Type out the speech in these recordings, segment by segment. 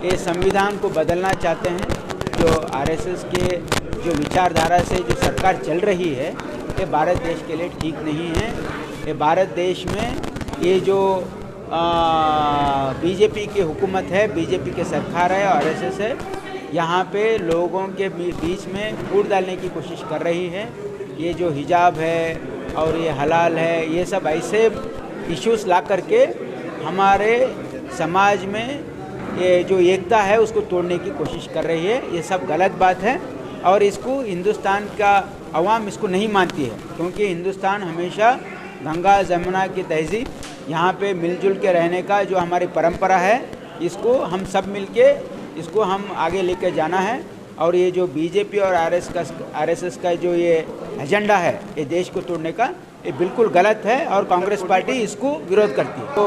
ये संविधान को बदलना चाहते हैं। जो आरएसएस के जो विचारधारा से जो सरकार चल रही है, ये भारत देश के लिए ठीक नहीं है। ये भारत देश में ये जो बीजेपी की हुकूमत है, बीजेपी की सरकार है, आरएसएस है, यहाँ पे लोगों के बीच में फूट डालने की कोशिश कर रही है। ये जो हिजाब है और ये हलाल है, ये सब ऐसे इश्यूज ला करके हमारे समाज में ये जो एकता है उसको तोड़ने की कोशिश कर रही है। ये सब गलत बात है और इसको हिंदुस्तान का अवाम इसको नहीं मानती है, क्योंकि हिंदुस्तान हमेशा गंगा जमुना की तहजीब, यहाँ पे मिलजुल के रहने का जो हमारी परंपरा है, इसको हम सब मिलके इसको हम आगे लेकर जाना है। और ये जो बीजेपी और आरएसएस का जो ये एजेंडा है, ये देश को तोड़ने का, ये बिल्कुल गलत है और कांग्रेस पार्टी इसको विरोध करती है। तो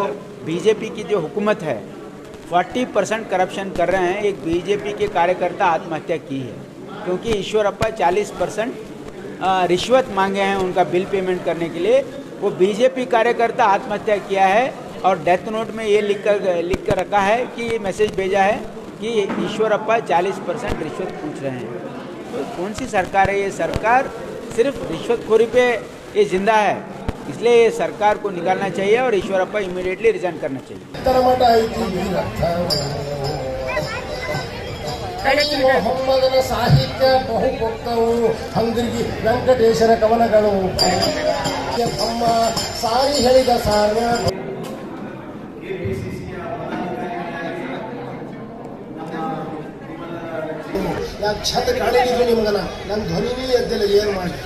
बीजेपी की जो हुकूमत है 40% करप्शन कर रहे हैं। एक बीजेपी के कार्यकर्ता आत्महत्या की है क्योंकि ईश्वरप्पा 40% रिश्वत मांगे हैं उनका बिल पेमेंट करने के लिए। वो बीजेपी कार्यकर्ता आत्महत्या किया है और डेथ नोट में ये लिख कर रखा है कि ये मैसेज भेजा है कि ईश्वरप्पा 40% रिश्वत पूछ रहे हैं। तो कौन सी सरकार है ये? सरकार सिर्फ रिश्वतखोरी पे ये जिंदा है, इसलिए ये सरकार को निकालना चाहिए और ईश्वरप्पा इमीडिएटली रिजाइन करना चाहिए। ಮೊಹಮ್ಮದನ ಸಾಹಿತ್ಯ ಬಹುಪೋಕ್ತವು ಹಂದಿರ್ಗಿ ವೆಂಕಟೇಶರ ಕವನಗಳು ಅಮ್ಮ ಸಾರಿ ಹೇಳಿದ ಸಾರ ನಾನು ಛತ್ ಕಾಣಿದ್ದು ನಿಮಗನ ನನ್ನ ಧ್ವನಿನೇ ಎದ್ದಿಲ್ಲ, ಏನು ಮಾಡಿ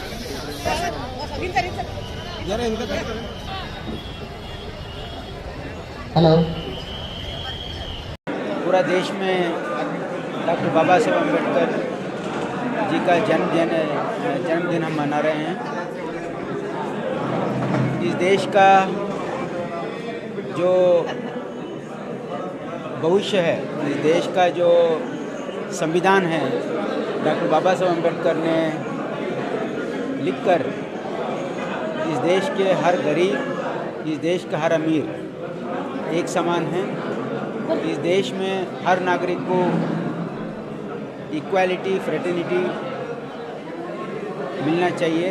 हेलो। पूरा देश में डॉक्टर बाबा साहब अम्बेडकर जी का जन्मदिन हम मना रहे हैं। इस देश का जो भविष्य है, इस देश का जो संविधान है, डॉक्टर बाबा साहब अम्बेडकर ने लिखकर इस देश के हर गरीब, इस देश का हर अमीर एक समान है। इस देश में हर नागरिक को इक्वालिटी, फ्रेटर्निटी मिलना चाहिए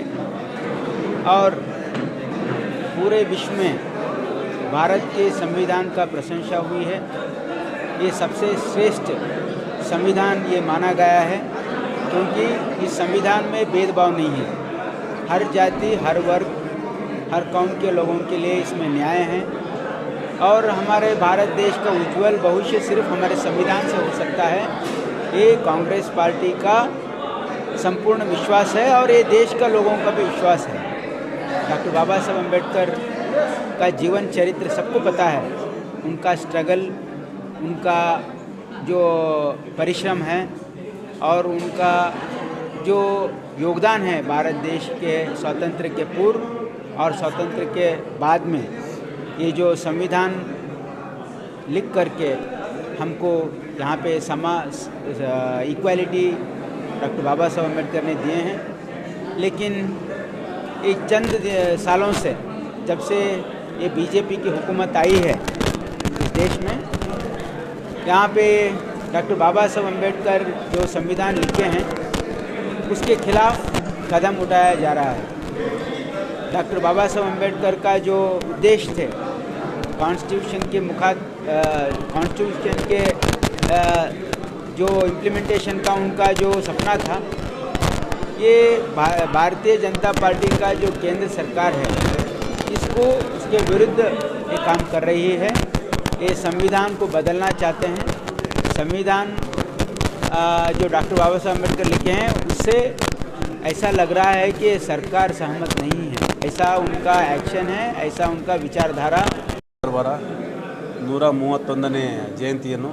और पूरे विश्व में भारत के संविधान का प्रशंसा हुई है। ये सबसे श्रेष्ठ संविधान ये माना गया है क्योंकि इस संविधान में भेदभाव नहीं है। हर जाति, हर वर्ग, हर कौम के लोगों के लिए इसमें न्याय है और हमारे भारत देश का उज्जवल भविष्य सिर्फ हमारे संविधान से हो सकता है। ये कांग्रेस पार्टी का संपूर्ण विश्वास है और ये देश का लोगों का भी विश्वास है। डॉक्टर बाबा साहब अम्बेडकर का जीवन चरित्र सबको पता है, उनका स्ट्रगल, उनका जो परिश्रम है और उनका जो योगदान है भारत देश के स्वातंत्र के पूर्व और स्वातंत्र के बाद में। ये जो संविधान लिख करके हमको यहाँ पे इक्वालिटी डॉक्टर बाबा साहब अम्बेडकर ने दिए हैं, लेकिन एक चंद सालों से जब से ये बीजेपी की हुकूमत आई है इस देश में, यहाँ पे डॉक्टर बाबा साहब अम्बेडकर जो संविधान लिखे हैं उसके खिलाफ कदम उठाया जा रहा है। डॉक्टर बाबा साहब अम्बेडकर का जो उद्देश्य थे, कॉन्स्टिट्यूशन के जो इम्प्लीमेंटेशन का उनका जो सपना था, ये भारतीय जनता पार्टी का जो केंद्र सरकार है इसको उसके विरुद्ध ये काम कर रही है। ये संविधान को बदलना चाहते हैं। संविधान जो डॉक्टर बाबा साहब अम्बेडकर लिखे हैं उससे ऐसा लग रहा है कि सरकार सहमत नहीं है, ऐसा उनका एक्शन है, ऐसा उनका विचारधारा। 131ನೇ ಜಯಂತಿಯನ್ನು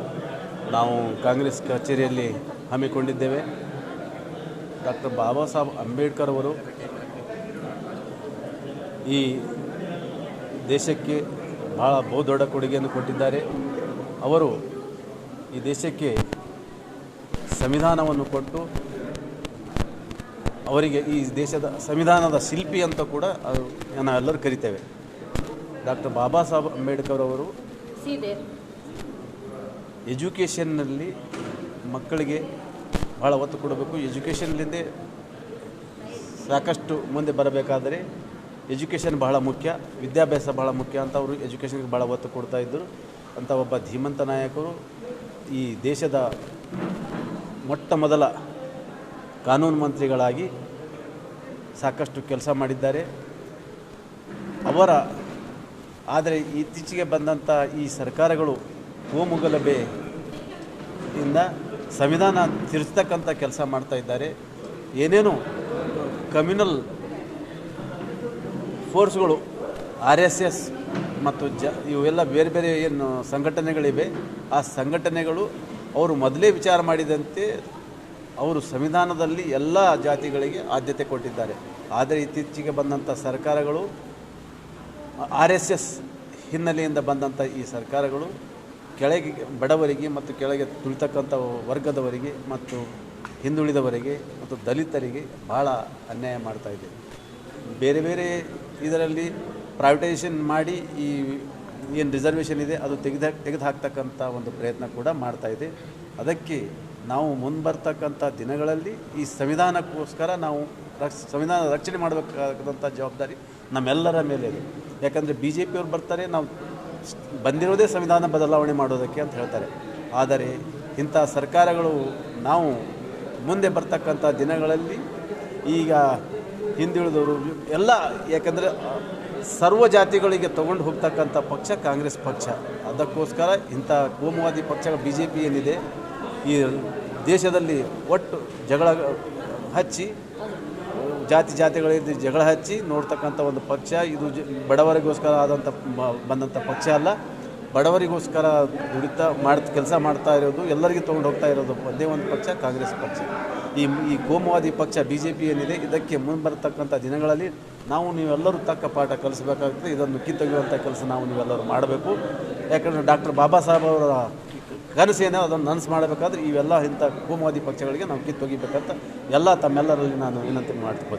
ನಾವು ಕಾಂಗ್ರೆಸ್ ಕಚೇರಿಯಲ್ಲಿ ಹಮ್ಮಿಕೊಂಡಿದ್ದೇವೆ. ಡಾಕ್ಟರ್ ಬಾಬಾ ಸಾಹೇಬ್ ಅಂಬೇಡ್ಕರ್ ಅವರು ಈ ದೇಶಕ್ಕೆ ಬಹಳ ಬಹುದೊಡ್ಡ ಕೊಡುಗೆಯನ್ನು ಕೊಟ್ಟಿದ್ದಾರೆ. ಅವರು ಈ ದೇಶಕ್ಕೆ ಸಂವಿಧಾನವನ್ನು ಕೊಟ್ಟು ಅವರಿಗೆ ಈ ದೇಶದ ಸಂವಿಧಾನದ ಶಿಲ್ಪಿ ಅಂತ ಕೂಡ ನಾವೆಲ್ಲರೂ ಕರಿತೇವೆ. ಡಾಕ್ಟರ್ ಬಾಬಾ ಸಾಹೇಬ್ ಅಂಬೇಡ್ಕರ್ ಅವರು ಎಜುಕೇಷನ್ನಲ್ಲಿ ಮಕ್ಕಳಿಗೆ ಭಾಳ ಒತ್ತು ಕೊಡಬೇಕು. ಎಜುಕೇಷನ್ಲಿಂದೇ ಸಾಕಷ್ಟು ಮುಂದೆ ಬರಬೇಕಾದರೆ ಎಜುಕೇಷನ್ ಬಹಳ ಮುಖ್ಯ, ವಿದ್ಯಾಭ್ಯಾಸ ಬಹಳ ಮುಖ್ಯ ಅಂತ ಅವರು ಎಜುಕೇಷನ್ಗೆ ಭಾಳ ಒತ್ತು ಕೊಡ್ತಾಯಿದ್ದರು. ಅಂಥ ಒಬ್ಬ ಧೀಮಂತ ನಾಯಕರು ಈ ದೇಶದ ಮೊಟ್ಟ ಮೊದಲ ಕಾನೂನು ಮಂತ್ರಿಗಳಾಗಿ ಸಾಕಷ್ಟು ಕೆಲಸ ಮಾಡಿದ್ದಾರೆ. ಆದರೆ ಇತ್ತೀಚೆಗೆ ಬಂದಂಥ ಈ ಸರ್ಕಾರಗಳು ಕೋಮುಗಲಭೆಯಿಂದ ಸಂವಿಧಾನ ತಿರುಚತಕ್ಕಂಥ ಕೆಲಸ ಮಾಡ್ತಾ ಇದ್ದಾರೆ. ಏನೇನು ಕಮ್ಯುನಲ್ ಫೋರ್ಸ್ಗಳು RSS ಮತ್ತು ಇವೆಲ್ಲ ಬೇರೆ ಬೇರೆ ಏನು ಸಂಘಟನೆಗಳಿವೆ, ಆ ಸಂಘಟನೆಗಳು ಅವರು ಮೊದಲೇ ವಿಚಾರ ಮಾಡಿದಂತೆ ಅವರು ಸಂವಿಧಾನದಲ್ಲಿ ಎಲ್ಲ ಜಾತಿಗಳಿಗೆ ಆದ್ಯತೆ ಕೊಟ್ಟಿದ್ದಾರೆ. ಆದರೆ ಇತ್ತೀಚೆಗೆ ಬಂದಂಥ ಸರ್ಕಾರಗಳು RSS ಹಿನ್ನೆಲೆಯಿಂದ ಬಂದಂಥ ಈ ಸರ್ಕಾರಗಳು ಕೆಳಗೆ ಬಡವರಿಗೆ ಮತ್ತು ಕೆಳಗೆ ತುಳಿತಕ್ಕಂಥ ವರ್ಗದವರಿಗೆ ಮತ್ತು ಹಿಂದುಳಿದವರಿಗೆ ಮತ್ತು ದಲಿತರಿಗೆ ಭಾಳ ಅನ್ಯಾಯ ಮಾಡ್ತಾಯಿದೆ. ಬೇರೆ ಬೇರೆ ಇದರಲ್ಲಿ ಪ್ರೈವೇಟೈಸೇಷನ್ ಮಾಡಿ ಈ ಏನು ರಿಸರ್ವೇಷನ್ ಇದೆ ಅದು ತೆಗೆದು ಹಾಕ್ತಕ್ಕಂಥ ಒಂದು ಪ್ರಯತ್ನ ಕೂಡ ಮಾಡ್ತಾಯಿದೆ. ಅದಕ್ಕೆ ನಾವು ಮುಂಬರ್ತಕ್ಕಂಥ ದಿನಗಳಲ್ಲಿ ಈ ಸಂವಿಧಾನಕ್ಕೋಸ್ಕರ ನಾವು ಸಂವಿಧಾನ ರಕ್ಷಣೆ ಮಾಡಬೇಕಾದಂಥ ಜವಾಬ್ದಾರಿ ನಮ್ಮೆಲ್ಲರ ಮೇಲೆ ಇದೆ. ಯಾಕಂದರೆ BJPಯವ್ರು ಬರ್ತಾರೆ, ನಾವು ಬಂದಿರೋದೇ ಸಂವಿಧಾನ ಬದಲಾವಣೆ ಮಾಡೋದಕ್ಕೆ ಅಂತ ಹೇಳ್ತಾರೆ. ಆದರೆ ಇಂಥ ಸರ್ಕಾರಗಳು ನಾವು ಮುಂದೆ ಬರ್ತಕ್ಕಂಥ ದಿನಗಳಲ್ಲಿ ಈಗ ಹಿಂದುಳಿದವರು ಎಲ್ಲ, ಯಾಕಂದರೆ ಸರ್ವ ಜಾತಿಗಳಿಗೆ ತೊಗೊಂಡು ಹೋಗ್ತಕ್ಕಂಥ ಪಕ್ಷ ಕಾಂಗ್ರೆಸ್ ಪಕ್ಷ. ಅದಕ್ಕೋಸ್ಕರ ಇಂಥ ಕೋಮುವಾದಿ ಪಕ್ಷ BJP ಏನಿದೆ ಈ ದೇಶದಲ್ಲಿ ಒಟ್ಟು ಜಗಳ ಹಚ್ಚಿ ಜಾತಿಗಳಿಗೆ ಜಗಳ ಹಚ್ಚಿ ನೋಡ್ತಕ್ಕಂಥ ಒಂದು ಪಕ್ಷ ಇದು. ಬಡವರಿಗೋಸ್ಕರ ಬಂದಂಥ ಪಕ್ಷ ಅಲ್ಲ, ಬಡವರಿಗೋಸ್ಕರ ಕೆಲಸ ಮಾಡ್ತಾ ಇರೋದು, ಎಲ್ಲರಿಗೂ ತೊಗೊಂಡು ಹೋಗ್ತಾ ಇರೋದು ಒಂದೇ ಒಂದು ಪಕ್ಷ ಕಾಂಗ್ರೆಸ್ ಪಕ್ಷ. ಈ ಕೋಮುವಾದಿ ಪಕ್ಷ BJP ಏನಿದೆ ಇದಕ್ಕೆ ಮುಂಬರ್ತಕ್ಕಂಥ ದಿನಗಳಲ್ಲಿ ನೀವೆಲ್ಲರೂ ತಕ್ಕ ಪಾಠ ಕಲಿಸಬೇಕಾಗ್ತದೆ. ಇದನ್ನು ಕಿತ್ತೊಗೆಯುವಂಥ ಕೆಲಸ ನೀವೆಲ್ಲರೂ ಮಾಡಬೇಕು. ಯಾಕಂದರೆ ಡಾಕ್ಟರ್ ಬಾಬಾ ಸಾಹೇಬ್ ಅವರ ಕನಸೇನೋ ಅದನ್ನು ನನಸು ಮಾಡಬೇಕಾದ್ರೆ ಇವೆಲ್ಲ ಇಂಥ ಕೋಮುವಾದಿ ಪಕ್ಷಗಳಿಗೆ ನಾವು ಕಿತ್ತೊಗಿಬೇಕಂತ ತಮ್ಮೆಲ್ಲರಲ್ಲಿ ನಾನು ವಿನಂತಿ ಮಾಡ್ತೀನಿ.